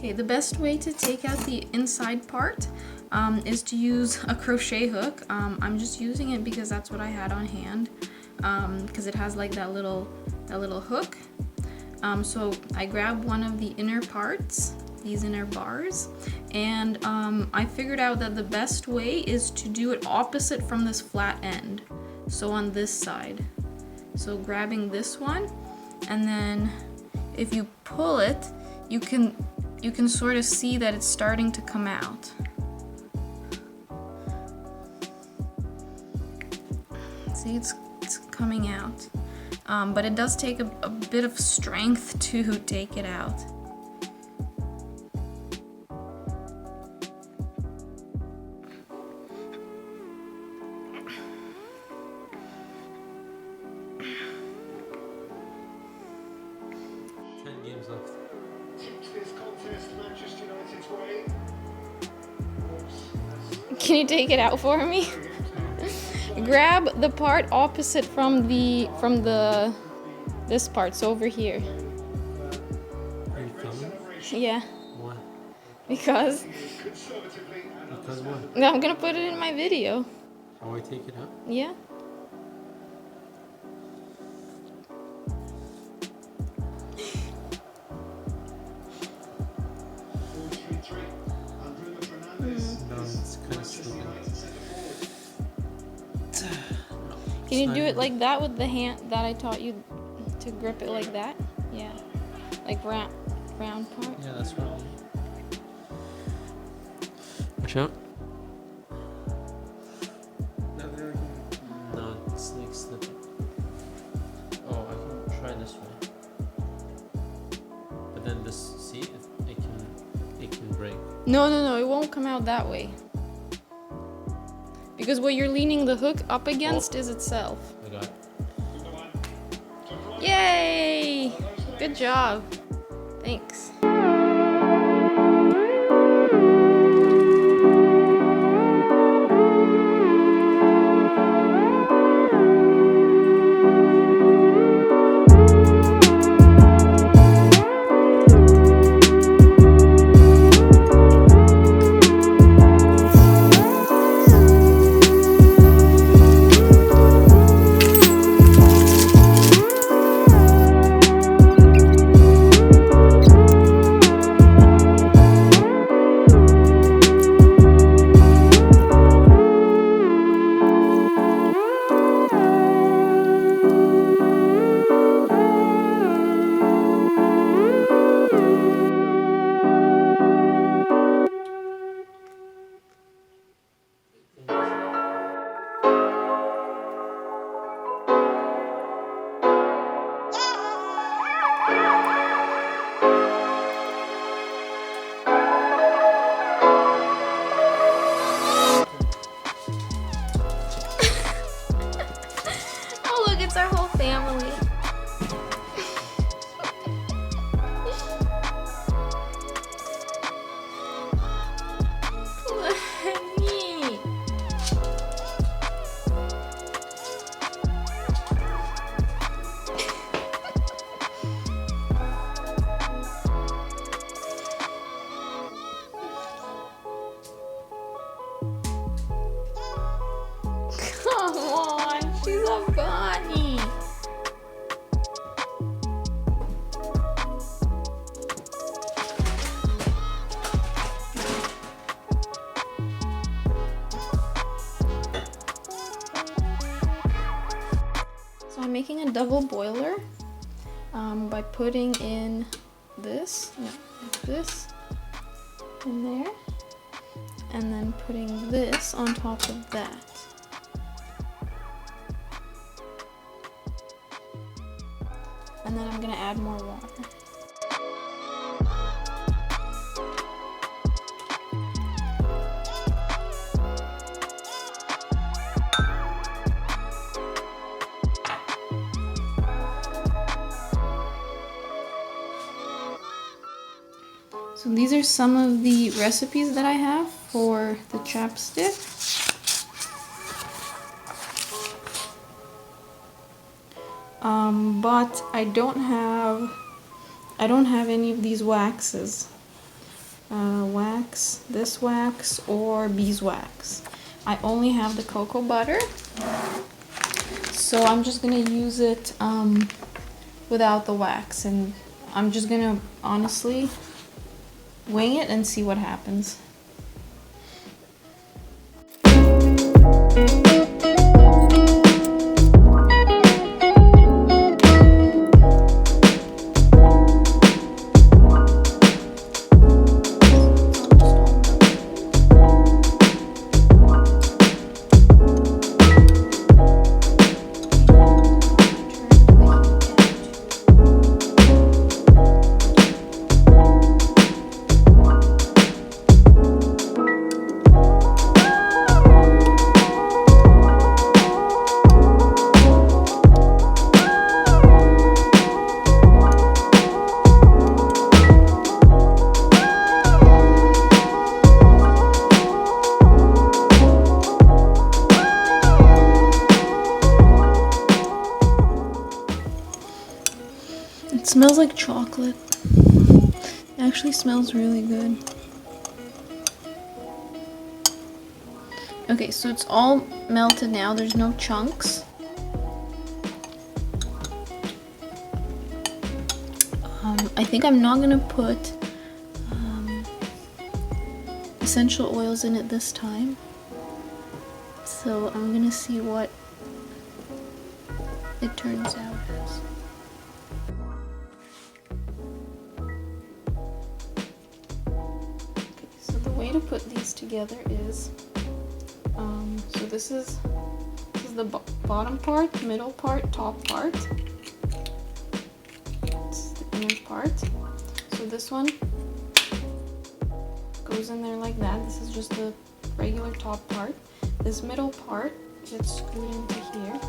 Okay, the best way to take out the inside part is to use a crochet hook. I'm just using it because that's what I had on hand, because it has like that little hook. So I grabbed one of the inner parts, these inner bars, and I figured out that the best way is to do it opposite from this flat end. So on this side. So grabbing this one, and then if you pull it, you can sort of see that it's starting to come out. See, it's coming out. But it does take a bit of strength to take it out. Can you take it out for me? Grab the part opposite from this part, so over here. Are you filming? Yeah. Why? Because what? No, I'm gonna put it in my video. How I take it out? Yeah. No, it's kind of slippery. Can you do it like that with the hand that I taught you to grip it like that? Yeah. Like round part? Yeah, that's right. Watch out. No, it's like slipping. Oh, I can try this way. But then this, see, it can break. No, it won't come out that way. Because what you're leaning the hook up against is itself. I got it. Yay! Good job. Thanks. Oh look, it's our whole family. Lenny. Come on, she's a bunny. So I'm making a double boiler by putting in this in there, and then putting this on top of that. And then I'm gonna add more water. So these are some of the recipes that I have for the chapstick. But I don't have any of these waxes. wax, this wax, or beeswax. I only have the cocoa butter, so I'm just gonna use it without the wax, and I'm just gonna honestly wing it and see what happens. It smells like chocolate. It actually smells really good. Okay, so it's all melted now. There's no chunks. I think I'm not gonna put essential oils in it this time. So I'm gonna see what it turns out as. So the way to put these together is, so this is the bottom part, middle part, top part. It's the inner part. So this one goes in there like that. This is just the regular top part. This middle part gets screwed into here.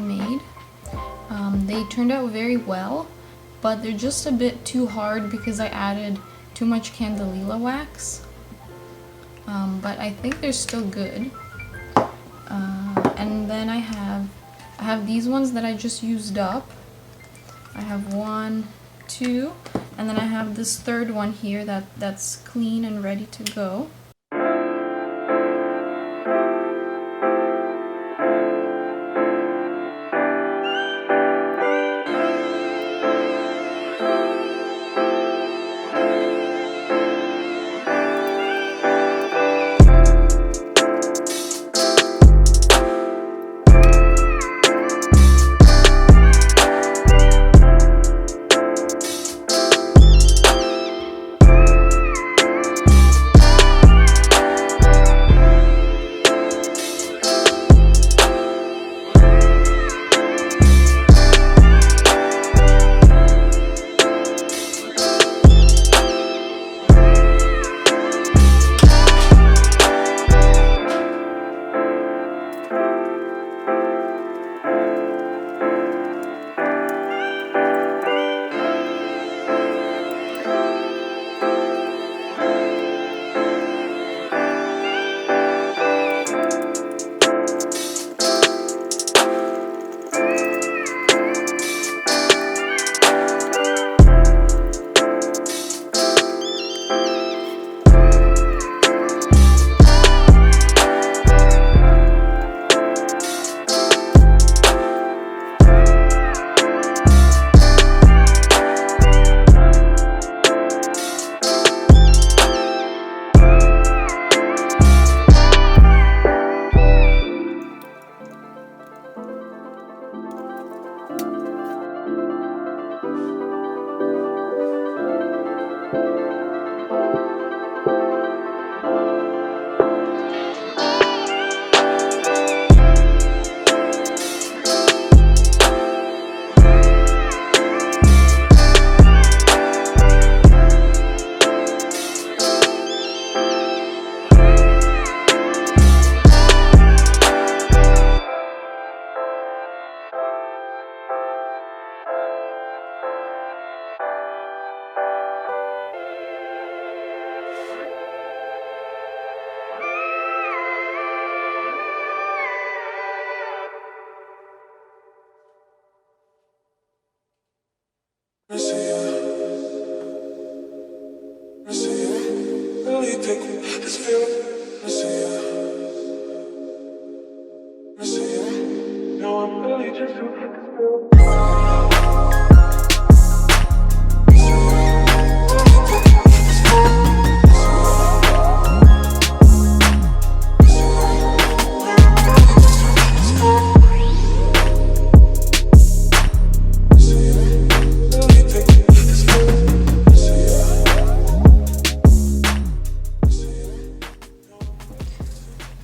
made. They turned out very well, but they're just a bit too hard because I added too much candelilla wax. But I think they're still good. And then I have these ones that I just used up. I have 1, 2, and then I have this third one here that's clean and ready to go.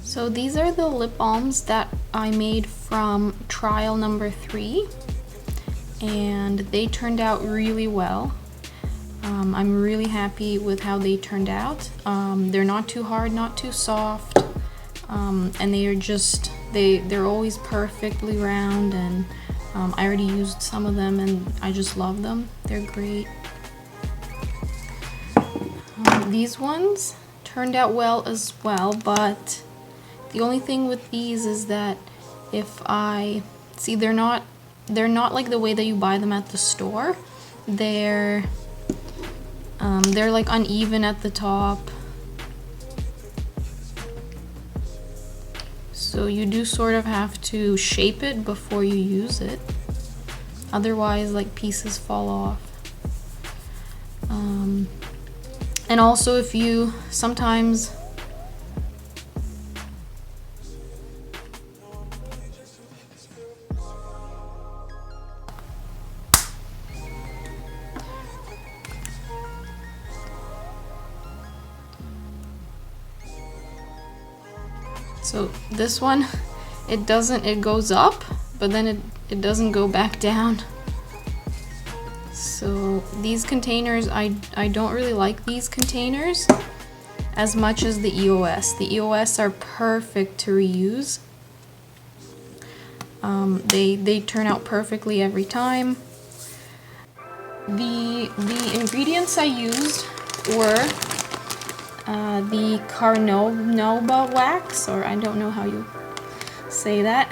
So these are the lip balms that I made from trial number 3, and they turned out really well. I'm really happy with how they turned out. They're not too hard, not too soft, and they are just, they're always perfectly round, and I already used some of them and I just love them. They're great. These ones turned out well as well, but the only thing with these is that if I see, they're not like the way that you buy them at the store. They're like uneven at the top, so you do sort of have to shape it before you use it, otherwise like pieces fall off. And also if you sometimes so this one, it goes up, but then it doesn't go back down. So these containers, I don't really like these containers as much as the EOS. The EOS are perfect to reuse. They turn out perfectly every time. The ingredients I used were the carnauba wax, or I don't know how you say that.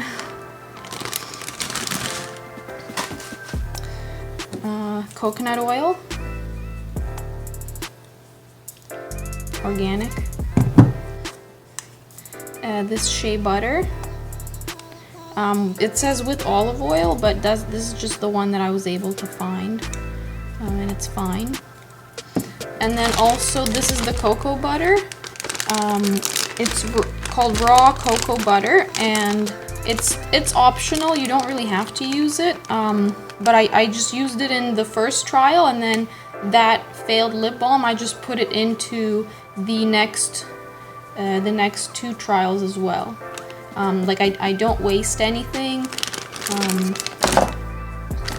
Coconut oil, organic. This shea butter. It says with olive oil, but this is just the one that I was able to find, and it's fine. And then also this is the cocoa butter. It's called raw cocoa butter, and it's optional. You don't really have to use it, but I just used it in the first trial, and then that failed lip balm, I just put it into the next 2 trials as well. Like I don't waste anything.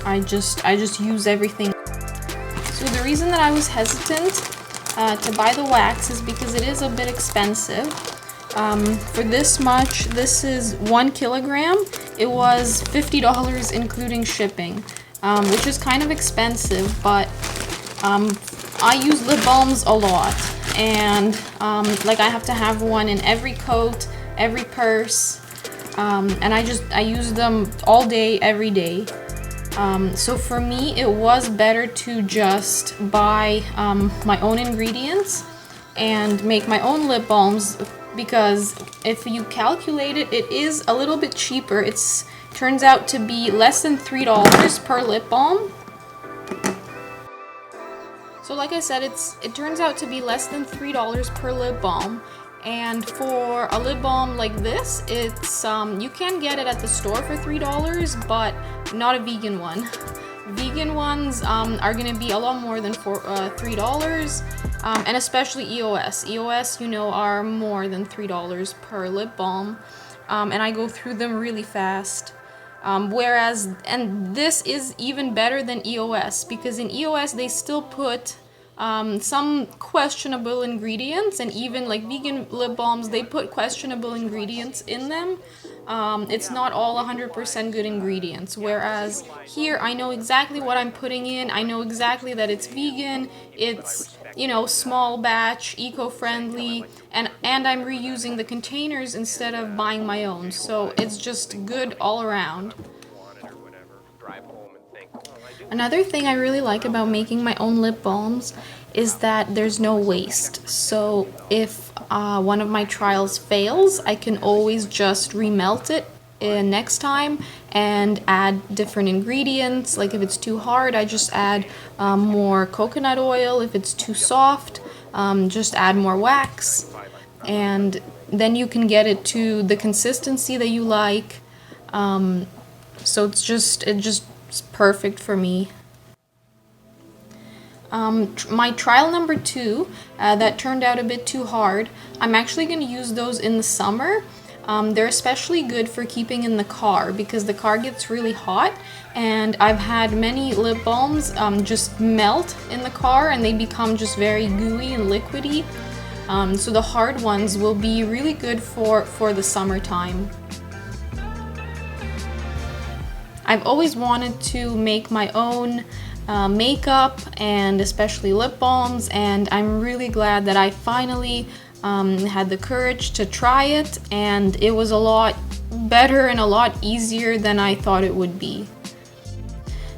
I just use everything. So the reason that I was hesitant to buy the wax is because it is a bit expensive. For this much, this is 1 kilogram. It was $50 including shipping, which is kind of expensive, but I use lip balms a lot, and like I have to have one in every coat, every purse, and I use them all day, every day. So for me, it was better to just buy my own ingredients and make my own lip balms, because if you calculate it, it is a little bit cheaper. It turns out to be less than $3 per lip balm. So like I said, it turns out to be less than $3 per lip balm. And for a lip balm like this, it's you can get it at the store for $3, but not a vegan one. Vegan ones are gonna be a lot more than $3, and especially EOS. EOS, you know, are more than $3 per lip balm, and I go through them really fast. And this is even better than EOS, because in EOS they still put some questionable ingredients, and even like vegan lip balms, they put questionable ingredients in them. It's not all 100% good ingredients, whereas here I know exactly what I'm putting in. I know exactly that it's vegan, it's, you know, small batch, eco-friendly, and I'm reusing the containers instead of buying my own, so it's just good all around. Another thing I really like about making my own lip balms is that there's no waste. So if one of my trials fails, I can always just remelt it next time and add different ingredients. Like if it's too hard, I just add more coconut oil. If it's too soft, just add more wax. And then you can get it to the consistency that you like. So it's just perfect for me. My trial number 2 that turned out a bit too hard, I'm actually going to use those in the summer. They're especially good for keeping in the car because the car gets really hot, and I've had many lip balms just melt in the car and they become just very gooey and liquidy. So the hard ones will be really good for the summertime. I've always wanted to make my own makeup and especially lip balms, and I'm really glad that I finally had the courage to try it, and it was a lot better and a lot easier than I thought it would be.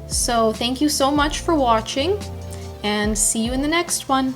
So thank you so much for watching, and see you in the next one.